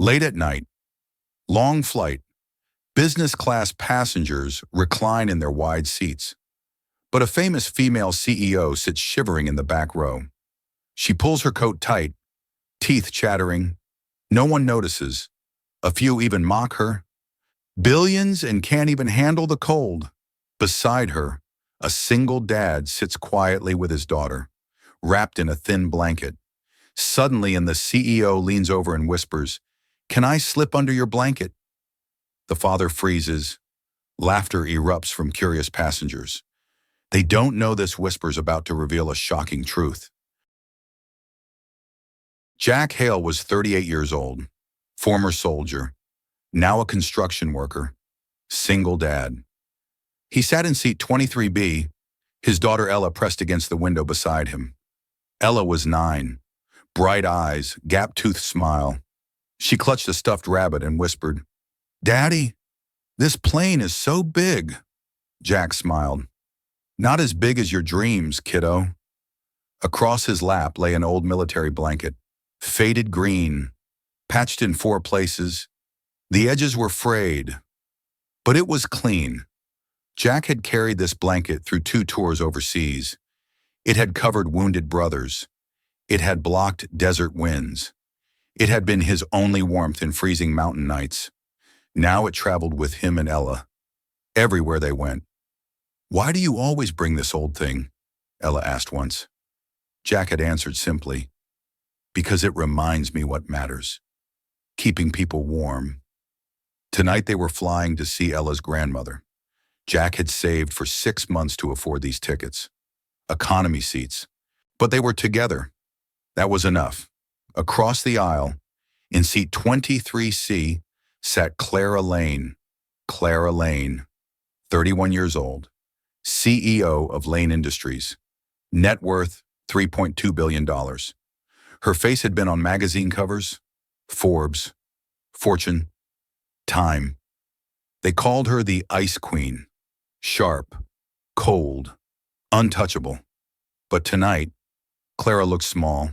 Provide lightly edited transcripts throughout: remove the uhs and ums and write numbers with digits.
Late at night, long flight, business class passengers recline in their wide seats. But a famous female CEO sits shivering in the back row. She pulls her coat tight, teeth chattering. No one notices. A few even mock her. Billions and can't even handle the cold. Beside her, a single dad sits quietly with his daughter, wrapped in a thin blanket. Suddenly, the CEO leans over and whispers, "Can I slip under your blanket?" The father freezes. Laughter erupts from curious passengers. They don't know this whisper's about to reveal a shocking truth. Jack Hale was 38 years old, former soldier, now a construction worker, single dad. He sat in seat 23B, his daughter Ella pressed against the window beside him. Ella was 9, bright eyes, gap-toothed smile. She clutched a stuffed rabbit and whispered, "Daddy, this plane is so big." Jack smiled. "Not as big as your dreams, kiddo." Across his lap lay an old military blanket, faded green, patched in 4 places. The edges were frayed, but it was clean. Jack had carried this blanket through 2 tours overseas. It had covered wounded brothers. It had blocked desert winds. It had been his only warmth in freezing mountain nights. Now it traveled with him and Ella, everywhere they went. "Why do you always bring this old thing?" Ella asked once. Jack had answered simply, "Because it reminds me what matters. Keeping people warm." Tonight they were flying to see Ella's grandmother. Jack had saved for 6 months to afford these tickets. Economy seats. But they were together. That was enough. Across the aisle, in seat 23C, sat Clara Lane. Clara Lane, 31 years old, CEO of Lane Industries. Net worth, $3.2 billion. Her face had been on magazine covers, Forbes, Fortune, Time. They called her the Ice Queen. Sharp, cold, untouchable. But tonight, Clara looked small.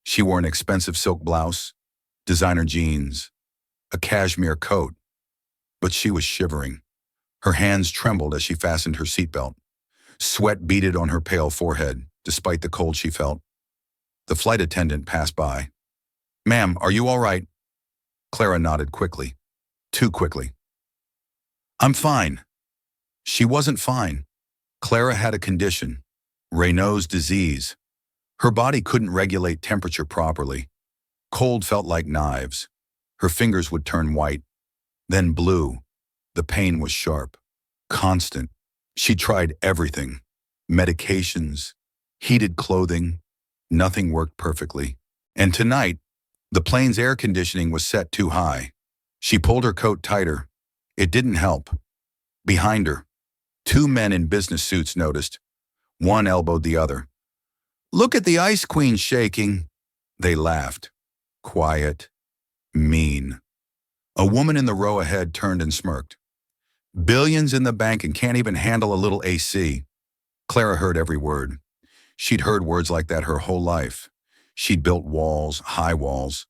She wore an expensive silk blouse, designer jeans, a cashmere coat. But she was shivering. Her hands trembled as she fastened her seatbelt. Sweat beaded on her pale forehead, despite the cold she felt. The flight attendant passed by. "Ma'am, are you all right?" Clara nodded quickly. Too quickly. "I'm fine." She wasn't fine. Clara had a condition, Raynaud's disease. Her body couldn't regulate temperature properly. Cold felt like knives. Her fingers would turn white, then blue. The pain was sharp, constant. She tried everything. Medications, heated clothing. Nothing worked perfectly. And tonight, the plane's air conditioning was set too high. She pulled her coat tighter. It didn't help. Behind her, 2 men in business suits noticed. One elbowed the other. "Look at the Ice Queen shaking." They laughed. Quiet, mean. A woman in the row ahead turned and smirked. "Billions in the bank and can't even handle a little AC." Clara heard every word. She'd heard words like that her whole life. She'd built walls, high walls.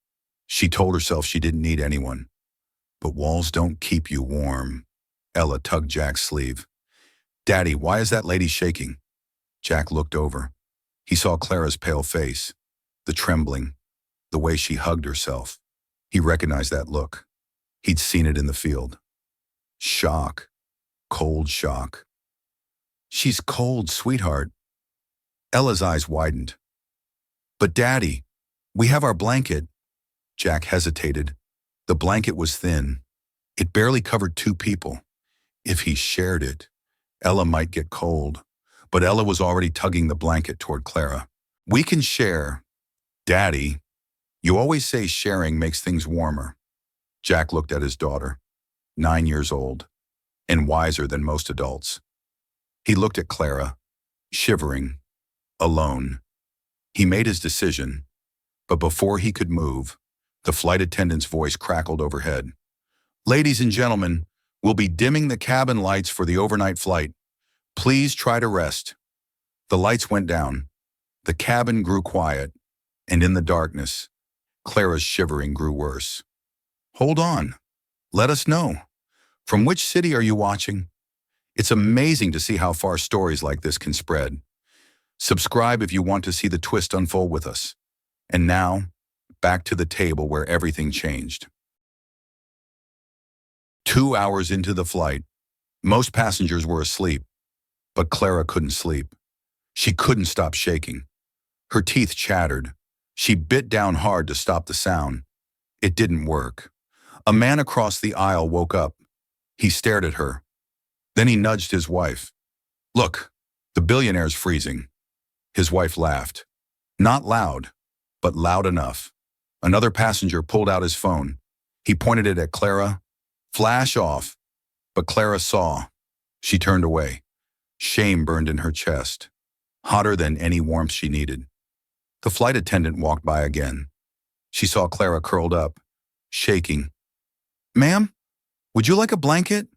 She told herself she didn't need anyone. But walls don't keep you warm. Ella tugged Jack's sleeve. "Daddy, why is that lady shaking?" Jack looked over. He saw Clara's pale face, the trembling, the way she hugged herself. He recognized that look. He'd seen it in the field. Shock. Cold shock. "She's cold, sweetheart." Ella's eyes widened. "But Daddy, we have our blanket." Jack hesitated. The blanket was thin. It barely covered 2 people. If he shared it, Ella might get cold. But Ella was already tugging the blanket toward Clara. "We can share." "Daddy, you always say sharing makes things warmer." Jack looked at his daughter, 9 years old, and wiser than most adults. He looked at Clara, shivering, alone. He made his decision, but before he could move, the flight attendant's voice crackled overhead. "Ladies and gentlemen, we'll be dimming the cabin lights for the overnight flight. Please try to rest." The lights went down. The cabin grew quiet, and in the darkness, Clara's shivering grew worse. Hold on. Let us know. From which city are you watching? It's amazing to see how far stories like this can spread. Subscribe if you want to see the twist unfold with us. And now, back to the table where everything changed. 2 hours into the flight, most passengers were asleep, but Clara couldn't sleep. She couldn't stop shaking. Her teeth chattered. She bit down hard to stop the sound. It didn't work. A man across the aisle woke up. He stared at her. Then he nudged his wife. "Look, the billionaire's freezing." His wife laughed. Not loud, but loud enough. Another passenger pulled out his phone. He pointed it at Clara. "Flash off." But Clara saw. She turned away. Shame burned in her chest, hotter than any warmth she needed. The flight attendant walked by again. She saw Clara curled up, shaking. "Ma'am, would you like a blanket?"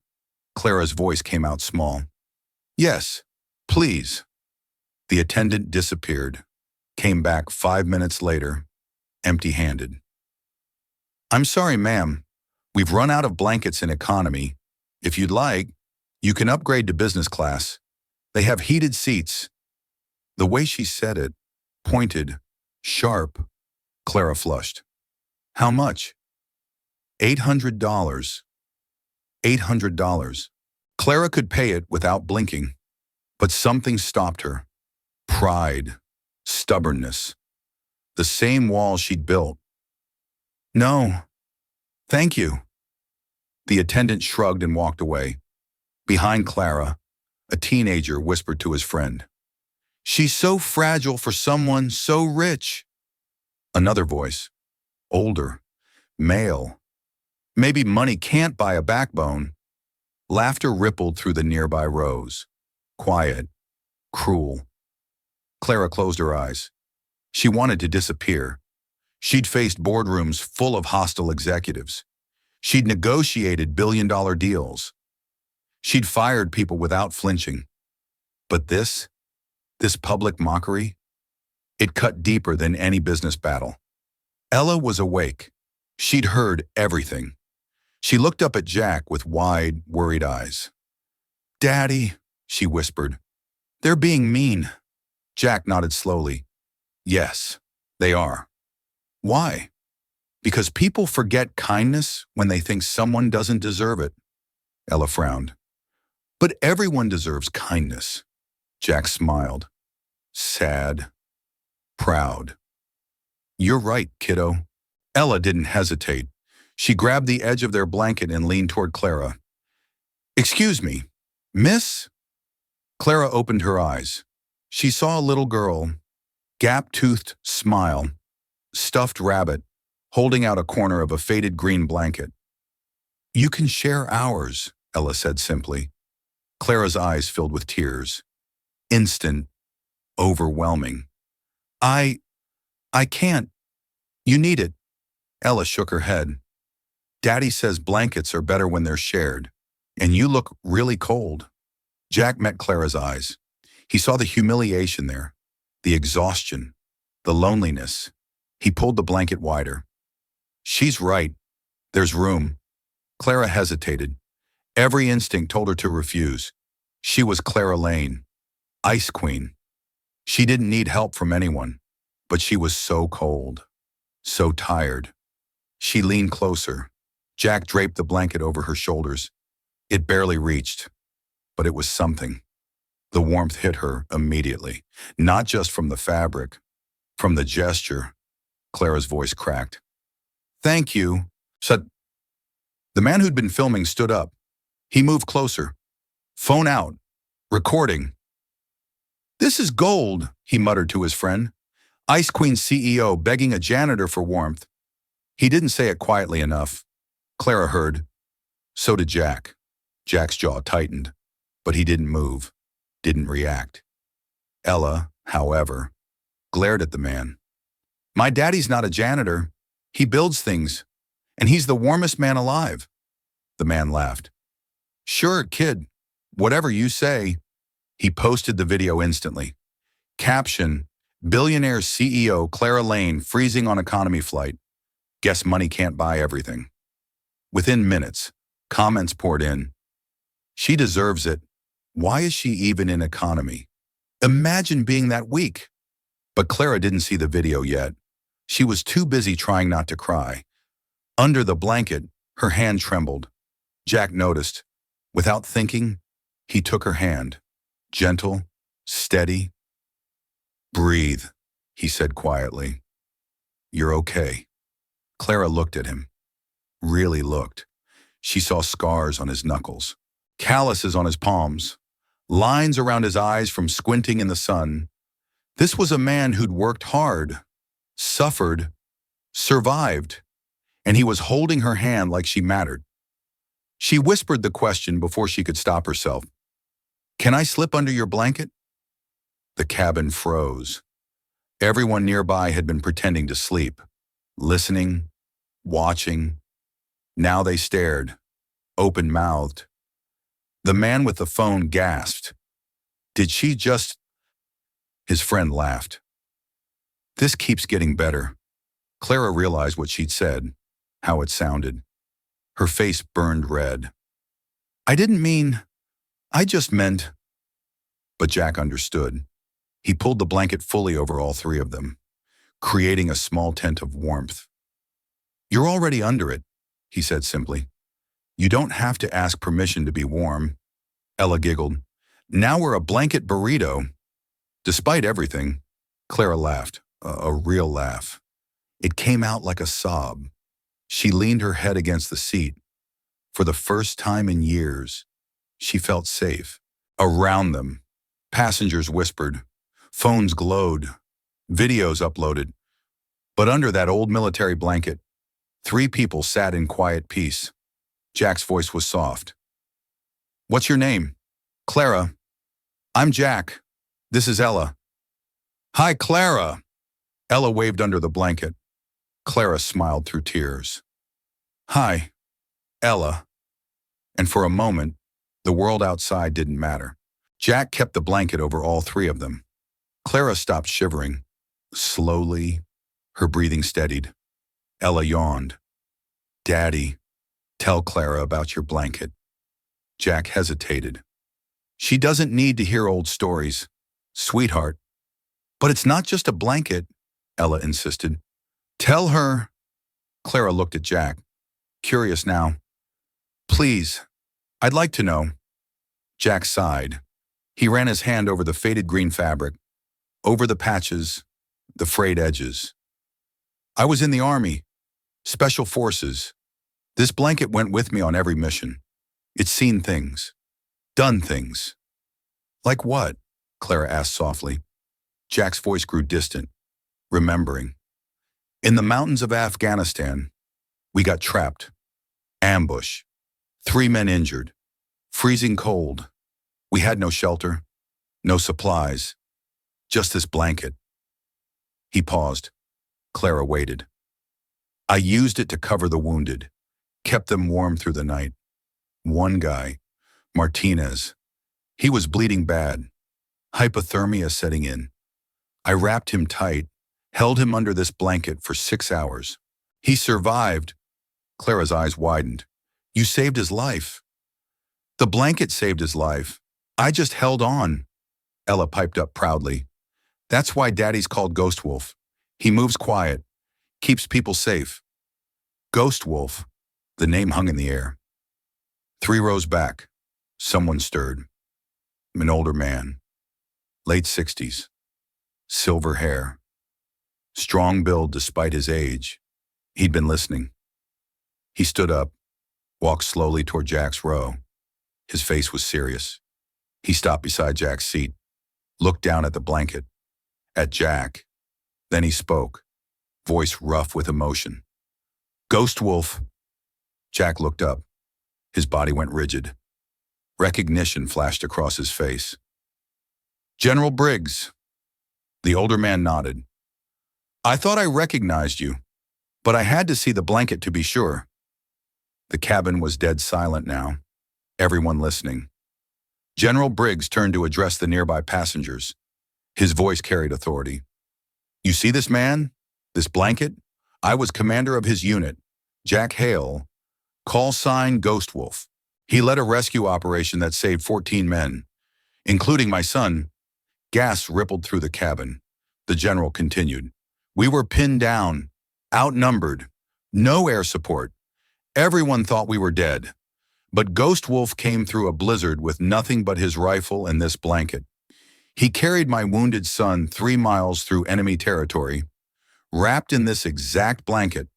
Clara's voice came out small. "Yes, please." The attendant disappeared, came back 5 minutes later, empty-handed. "I'm sorry, ma'am. We've run out of blankets in economy. If you'd like, you can upgrade to business class. They have heated seats." The way she said it, pointed, sharp. Clara flushed. "How much?" $800. $800. Clara could pay it without blinking, but something stopped her. Pride, stubbornness, the same wall she'd built. "No, thank you." The attendant shrugged and walked away. Behind Clara, a teenager whispered to his friend, "She's so fragile for someone so rich." Another voice, older, male. "Maybe money can't buy a backbone." Laughter rippled through the nearby rows. Quiet, cruel. Clara closed her eyes. She wanted to disappear. She'd faced boardrooms full of hostile executives. She'd negotiated billion-dollar deals. She'd fired people without flinching. But this public mockery, it cut deeper than any business battle. Ella was awake. She'd heard everything. She looked up at Jack with wide, worried eyes. "Daddy," she whispered, "they're being mean." Jack nodded slowly. "Yes, they are." "Why?" "Because people forget kindness when they think someone doesn't deserve it." Ella frowned. "But everyone deserves kindness." Jack smiled. Sad, proud. "You're right, kiddo." Ella didn't hesitate. She grabbed the edge of their blanket and leaned toward Clara. "Excuse me, miss?" Clara opened her eyes. She saw a little girl, gap-toothed smile, stuffed rabbit, holding out a corner of a faded green blanket. "You can share ours," Ella said simply. Clara's eyes filled with tears. Instant, overwhelming. I can't. You need it." Ella shook her head. "Daddy says blankets are better when they're shared, and you look really cold." Jack met Clara's eyes. He saw the humiliation there, the exhaustion, the loneliness. He pulled the blanket wider. "She's right. There's room." Clara hesitated. Every instinct told her to refuse. She was Clara Lane, Ice Queen. She didn't need help from anyone, but she was so cold, so tired. She leaned closer. Jack draped the blanket over her shoulders. It barely reached, but it was something. The warmth hit her immediately, not just from the fabric, from the gesture. Clara's voice cracked. "Thank you." The man who'd been filming stood up. He moved closer. Phone out. Recording. "This is gold," he muttered to his friend. Ice Queen CEO begging a janitor for warmth. He didn't say it quietly enough. Clara heard. So did Jack. Jack's jaw tightened, but he didn't move, didn't react. Ella, however, glared at the man. "My daddy's not a janitor. He builds things, and he's the warmest man alive." The man laughed. "Sure, kid, whatever you say." He posted the video instantly. Caption, "Billionaire CEO Clara Lane freezing on economy flight. Guess money can't buy everything." Within minutes, comments poured in. She deserves it. Why is she even in economy? Imagine being that weak. But Clara didn't see the video yet. She was too busy trying not to cry. Under the blanket, her hand trembled. Jack noticed. Without thinking, he took her hand. Gentle, steady. Breathe, he said quietly. You're okay. Clara looked at him. Really looked. She saw scars on his knuckles, calluses on his palms, lines around his eyes from squinting in the sun. This was a man who'd worked hard, suffered, survived, and he was holding her hand like she mattered. She whispered the question before she could stop herself. Can I slip under your blanket? The cabin froze. Everyone nearby had been pretending to sleep, listening, watching. Now they stared, open-mouthed. The man with the phone gasped. Did she just... His friend laughed. This keeps getting better. Clara realized what she'd said, how it sounded. Her face burned red. I didn't mean... I just meant... But Jack understood. He pulled the blanket fully over all three of them, creating a small tent of warmth. You're already under it, he said simply. You don't have to ask permission to be warm. Ella giggled. Now we're a blanket burrito. Despite everything, Clara laughed, a real laugh. It came out like a sob. She leaned her head against the seat. For the first time in years, she felt safe. Around them, passengers whispered, phones glowed, videos uploaded. But under that old military blanket, 3 people sat in quiet peace. Jack's voice was soft. What's your name? Clara. I'm Jack. This is Ella. Hi, Clara. Ella waved under the blanket. Clara smiled through tears. Hi, Ella. And for a moment, the world outside didn't matter. Jack kept the blanket over all 3 of them. Clara stopped shivering. Slowly, her breathing steadied. Ella yawned. Daddy, tell Clara about your blanket. Jack hesitated. She doesn't need to hear old stories, sweetheart. But it's not just a blanket, Ella insisted. Tell her. Clara looked at Jack, curious now. Please, I'd like to know. Jack sighed. He ran his hand over the faded green fabric, over the patches, the frayed edges. I was in the Army, Special Forces. This blanket went with me on every mission. It's seen things, done things. Like what? Clara asked softly. Jack's voice grew distant, remembering. In the mountains of Afghanistan, we got trapped. Ambush. 3 men injured. Freezing cold. We had no shelter, no supplies. Just this blanket. He paused. Clara waited. I used it to cover the wounded, kept them warm through the night. One guy, Martinez, he was bleeding bad, hypothermia setting in. I wrapped him tight, held him under this blanket for 6 hours. He survived. Clara's eyes widened. You saved his life. The blanket saved his life. I just held on. Ella piped up proudly. That's why Daddy's called Ghost Wolf. He moves quiet, keeps people safe. Ghost Wolf, the name hung in the air. 3 rows back, someone stirred. An older man, late 60s, silver hair, strong build despite his age. He'd been listening. He stood up, walked slowly toward Jack's row. His face was serious. He stopped beside Jack's seat, looked down at the blanket, at Jack. Then he spoke, voice rough with emotion. Ghost Wolf. Jack looked up. His body went rigid. Recognition flashed across his face. General Briggs. The older man nodded. I thought I recognized you, but I had to see the blanket to be sure. The cabin was dead silent now, everyone listening. General Briggs turned to address the nearby passengers. His voice carried authority. You see this man? This blanket? I was commander of his unit, Jack Hale. Call sign Ghost Wolf. He led a rescue operation that saved 14 men, including my son. Gas rippled through the cabin. The general continued. We were pinned down, outnumbered, no air support. Everyone thought we were dead. But Ghost Wolf came through a blizzard with nothing but his rifle and this blanket. He carried my wounded son 3 miles through enemy territory, wrapped in this exact blanket.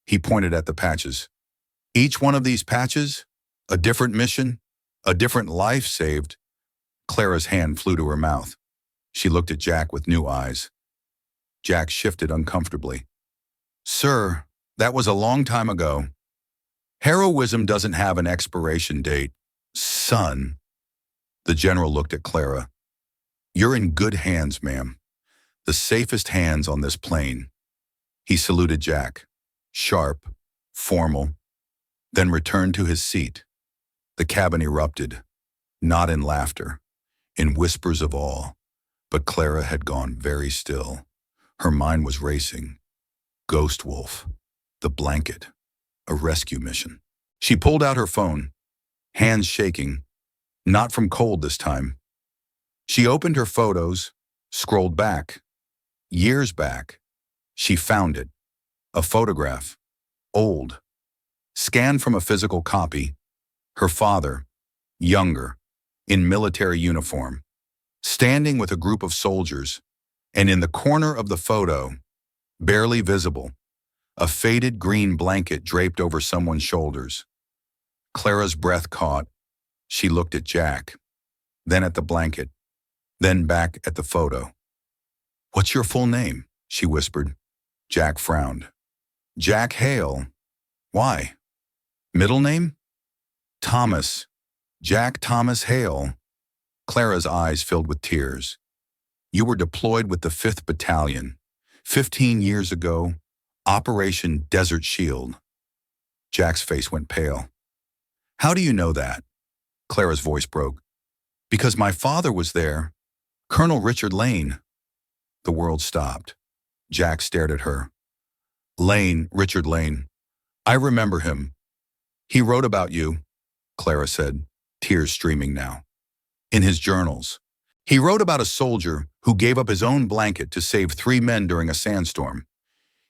He pointed at the patches. Each one of these patches, a different mission, a different life saved. Clara's hand flew to her mouth. She looked at Jack with new eyes. Jack shifted uncomfortably. Sir, that was a long time ago. Heroism doesn't have an expiration date. Son. The general looked at Clara. You're in good hands, ma'am. The safest hands on this plane. He saluted Jack, sharp, formal, then returned to his seat. The cabin erupted, not in laughter, in whispers of awe, but Clara had gone very still. Her mind was racing. Ghost Wolf, the blanket, a rescue mission. She pulled out her phone, hands shaking, not from cold this time. She opened her photos, scrolled back, years back. She found it, a photograph, old, scanned from a physical copy. Her father, younger, in military uniform, standing with a group of soldiers, and in the corner of the photo, barely visible, a faded green blanket draped over someone's shoulders. Clara's breath caught. She looked at Jack, then at the blanket, then back at the photo. What's your full name? She whispered. Jack frowned. Jack Hale. Why? Middle name? Thomas. Jack Thomas Hale. Clara's eyes filled with tears. You were deployed with the 5th Battalion. 15 years ago, Operation Desert Shield. Jack's face went pale. How do you know that? Clara's voice broke. Because my father was there. Colonel Richard Lane. The world stopped. Jack stared at her. Lane, Richard Lane. I remember him. He wrote about you, Clara said, tears streaming now. In his journals. He wrote about a soldier who gave up his own blanket to save 3 men during a sandstorm.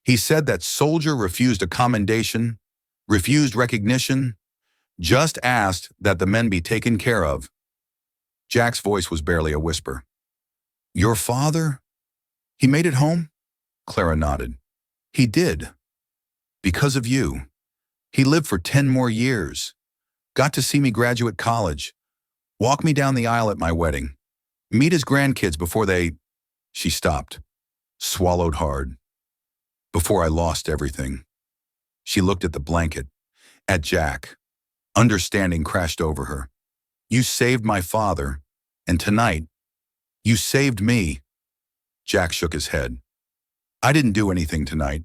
He said that soldier refused a commendation, refused recognition, just asked that the men be taken care of. Jack's voice was barely a whisper. Your father? He made it home? Clara nodded. He did. Because of you. He lived for 10 more years. Got to see me graduate college. Walk me down the aisle at my wedding. Meet his grandkids before they... She stopped. Swallowed hard. Before I lost everything. She looked at the blanket. At Jack. Understanding crashed over her. You saved my father. And tonight, you saved me. Jack shook his head. I didn't do anything tonight.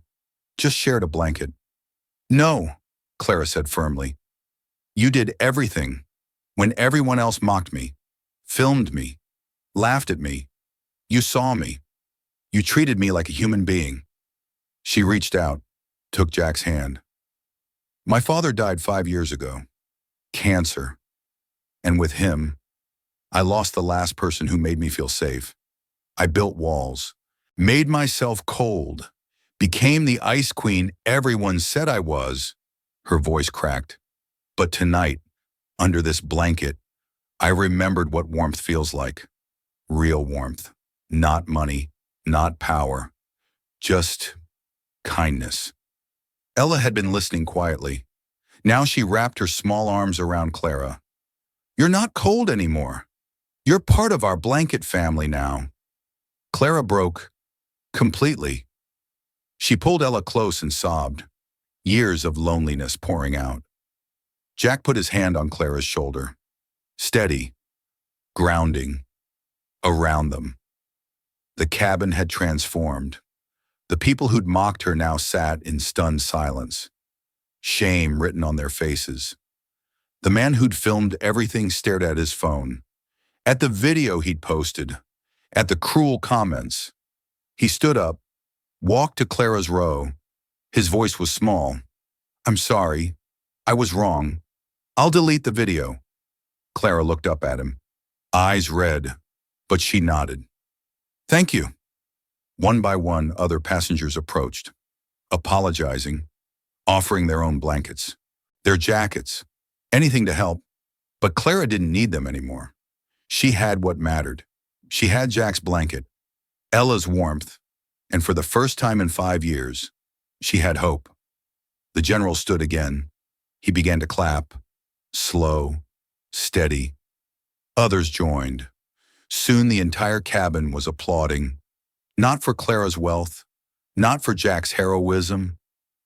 Just shared a blanket. No, Clara said firmly. You did everything. When everyone else mocked me, filmed me, laughed at me, you saw me. You treated me like a human being. She reached out, took Jack's hand. My father died 5 years ago. Cancer. And with him, I lost the last person who made me feel safe. I built walls, made myself cold, became the ice queen everyone said I was. Her voice cracked. But tonight, under this blanket, I remembered what warmth feels like. Real warmth. Not money, not power. Just kindness. Ella had been listening quietly. Now she wrapped her small arms around Clara. You're not cold anymore. You're part of our blanket family now. Clara broke. Completely. She pulled Ella close and sobbed. Years of loneliness pouring out. Jack put his hand on Clara's shoulder. Steady. Grounding. Around them. The cabin had transformed. The people who'd mocked her now sat in stunned silence. Shame written on their faces. The man who'd filmed everything stared at his phone. At the video he'd posted. At the cruel comments. He stood up, walked to Clara's row. His voice was small. I'm sorry. I was wrong. I'll delete the video. Clara looked up at him, eyes red, but she nodded. Thank you. One by one, other passengers approached, apologizing, offering their own blankets, their jackets, anything to help. But Clara didn't need them anymore. She had what mattered. She had Jack's blanket, Ella's warmth, and for the first time in 5 years, she had hope. The general stood again. He began to clap, slow, steady. Others joined. Soon the entire cabin was applauding, not for Clara's wealth, not for Jack's heroism,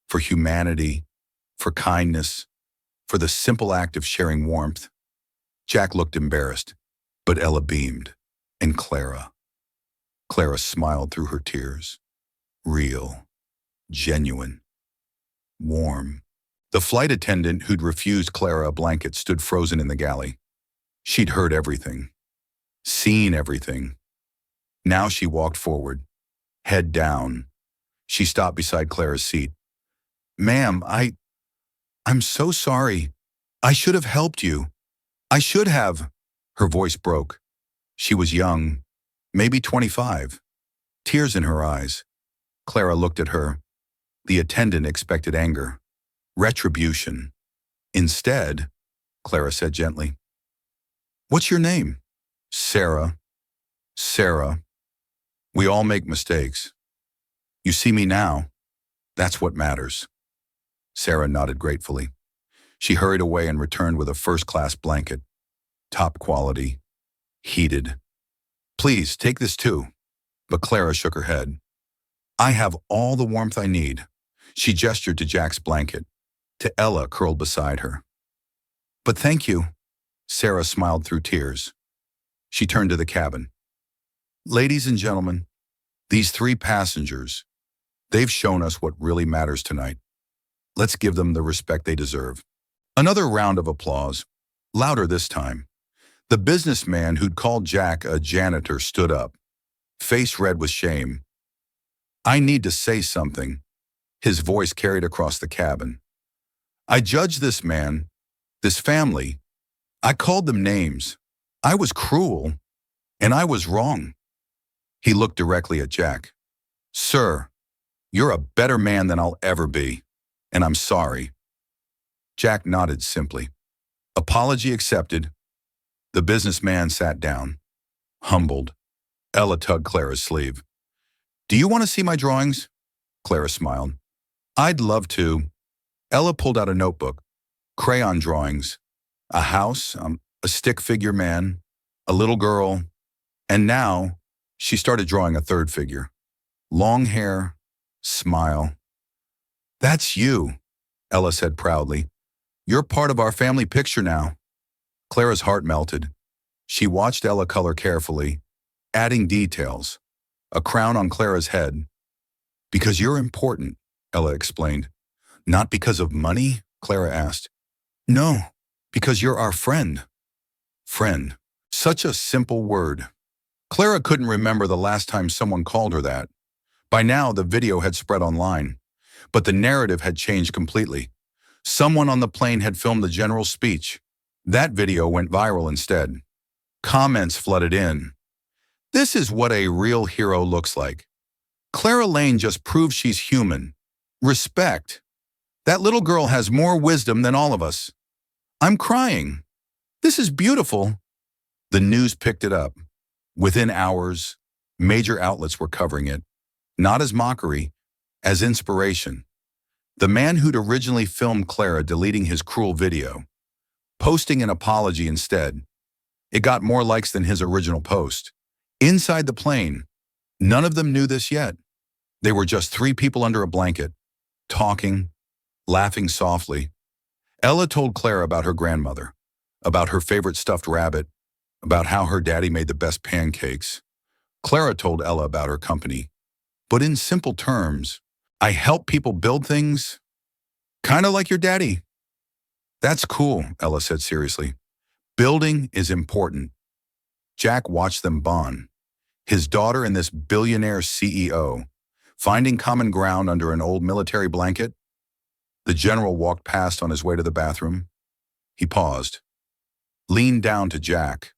for humanity, for kindness, for the simple act of sharing warmth. Jack looked embarrassed, but Ella beamed, and Clara. Clara smiled through her tears. Real, genuine, warm. The flight attendant who'd refused Clara a blanket stood frozen in the galley. She'd heard everything, seen everything. Now she walked forward, head down. She stopped beside Clara's seat. Ma'am, I'm so sorry. I should have helped you. I should have. Her voice broke. She was young, maybe 25, tears in her eyes. Clara looked at her. The attendant expected anger, retribution. Instead, Clara said gently, "What's your name?" "Sarah." "Sarah. We all make mistakes. You see me now. That's what matters." Sarah nodded gratefully. She hurried away and returned with a first-class blanket, top quality, heated. "Please, take this too." But Clara shook her head. "I have all the warmth I need." She gestured to Jack's blanket, to Ella curled beside her. "But thank you." Sarah smiled through tears. She turned to the cabin. "Ladies and gentlemen, these 3 passengers, they've shown us what really matters tonight. Let's give them the respect they deserve." Another round of applause, louder this time. The businessman who'd called Jack a janitor stood up, face red with shame. "I need to say something." His voice carried across the cabin. "I judged this man, this family. I called them names. I was cruel, and I was wrong." He looked directly at Jack. "Sir, you're a better man than I'll ever be, and I'm sorry." Jack nodded simply. Apology accepted. The businessman sat down, humbled. Ella tugged Clara's sleeve. "Do you want to see my drawings?" Clara smiled. "I'd love to." Ella pulled out a notebook, crayon drawings, a house, a stick figure man, a little girl, and now she started drawing a third figure. Long hair, smile. "That's you," Ella said proudly. "You're part of our family picture now." Clara's heart melted. She watched Ella color carefully, adding details. A crown on Clara's head. "Because you're important," Ella explained. "Not because of money?" Clara asked. "No, because you're our friend." Friend. Such a simple word. Clara couldn't remember the last time someone called her that. By now, the video had spread online. But the narrative had changed completely. Someone on the plane had filmed the general's speech. That video went viral instead. Comments flooded in. "This is what a real hero looks like. Clara Lane just proves she's human. Respect. That little girl has more wisdom than all of us. I'm crying. This is beautiful." The news picked it up. Within hours, major outlets were covering it, not as mockery, as inspiration. The man who'd originally filmed Clara deleting his cruel video, posting an apology instead. It got more likes than his original post. Inside the plane, none of them knew this yet. They were just 3 people under a blanket, talking, laughing softly. Ella told Clara about her grandmother, about her favorite stuffed rabbit, about how her daddy made the best pancakes. Clara told Ella about her company, but in simple terms. "I help people build things, kind of like your daddy." "That's cool," Ella said seriously. "Building is important." Jack watched them bond. His daughter and this billionaire CEO, finding common ground under an old military blanket. The general walked past on his way to the bathroom. He paused, leaned down to Jack.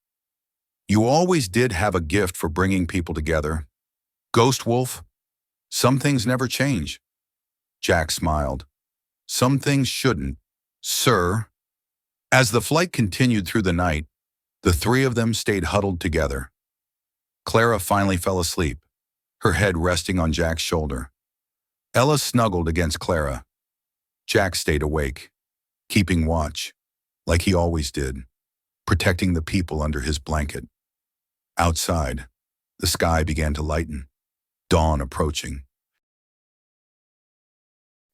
You always did have a gift for bringing people together. Ghost Wolf, some things never change. Jack smiled. Some things shouldn't, sir. As the flight continued through the night, the three of them stayed huddled together. Clara finally fell asleep, her head resting on Jack's shoulder. Ella snuggled against Clara. Jack stayed awake, keeping watch, like he always did, protecting the people under his blanket. Outside, the sky began to lighten, dawn approaching.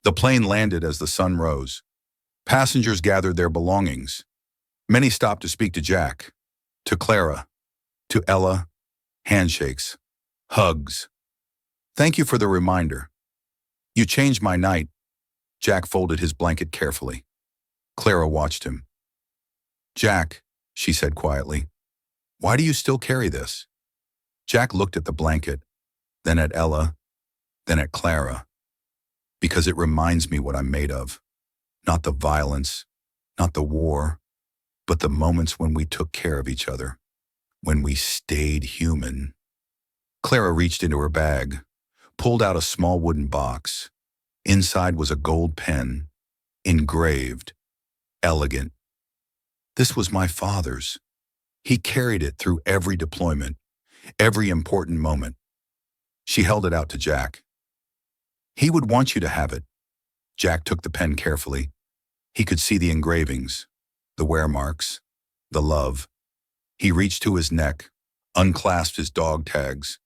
The plane landed as the sun rose. Passengers gathered their belongings. Many stopped to speak to Jack, to Clara, to Ella. Handshakes, hugs. Thank you for the reminder. You changed my night. Jack folded his blanket carefully. Clara watched him. Jack, she said quietly, why do you still carry this? Jack looked at the blanket, then at Ella, then at Clara. Because it reminds me what I'm made of. Not the violence, not the war, but the moments when we took care of each other, when we stayed human. Clara reached into her bag, pulled out a small wooden box. Inside was a gold pen, engraved, elegant. This was my father's. He carried it through every deployment, every important moment. She held it out to Jack. He would want you to have it. Jack took the pen carefully. He could see the engravings, the wear marks, the love. He reached to his neck, unclasped his dog tags,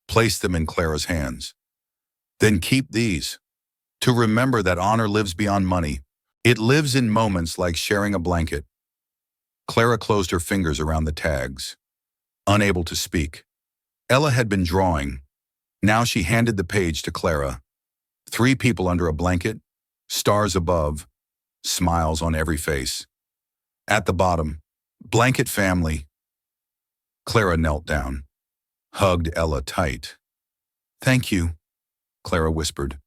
placed them in Clara's hands. Then keep these, to remember that honor lives beyond money. It lives in moments like sharing a blanket. Clara closed her fingers around the tags, unable to speak. Ella had been drawing. Now she handed the page to Clara. 3 people under a blanket, stars above, smiles on every face. At the bottom, blanket family. Clara knelt down, hugged Ella tight. Thank you, Clara whispered,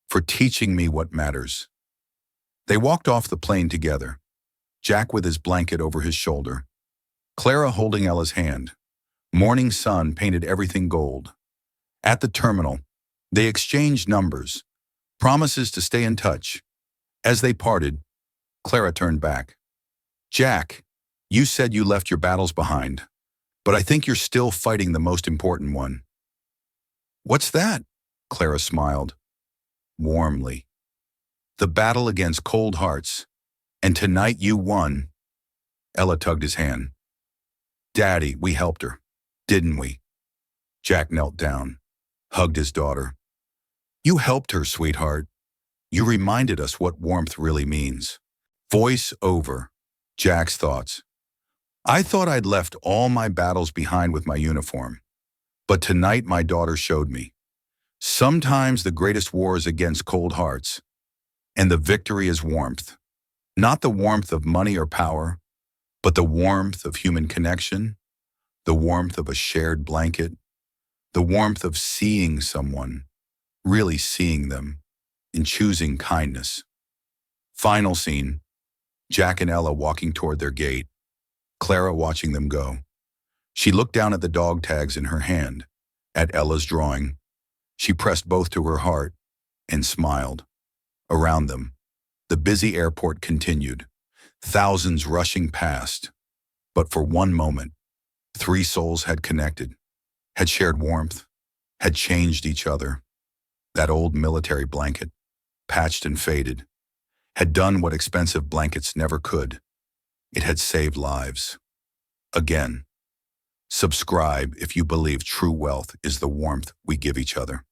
for teaching me what matters. They walked off the plane together, Jack with his blanket over his shoulder, Clara holding Ella's hand. Morning sun painted everything gold. At the terminal, they exchanged numbers, promises to stay in touch. As they parted, Clara turned back. Jack, you said you left your battles behind, but I think you're still fighting the most important one. What's that? Clara smiled, warmly. The battle against cold hearts, and tonight you won. Ella tugged his hand. Daddy, we helped her, didn't we? Jack knelt down, hugged his daughter. You helped her, sweetheart. You reminded us what warmth really means. Voice over. Jack's thoughts. I thought I'd left all my battles behind with my uniform, but tonight my daughter showed me. Sometimes the greatest war is against cold hearts, and the victory is warmth. Not the warmth of money or power, but the warmth of human connection, the warmth of a shared blanket, the warmth of seeing someone, really seeing them, and choosing kindness. Final scene, Jack and Ella walking toward their gate, Clara watching them go. She looked down at the dog tags in her hand, at Ella's drawing. She pressed both to her heart and smiled. Around them, the busy airport continued, thousands rushing past. But for one moment, 3 souls had connected, had shared warmth, had changed each other. That old military blanket, patched and faded, had done what expensive blankets never could. It had saved lives. Again, subscribe if you believe true wealth is the warmth we give each other.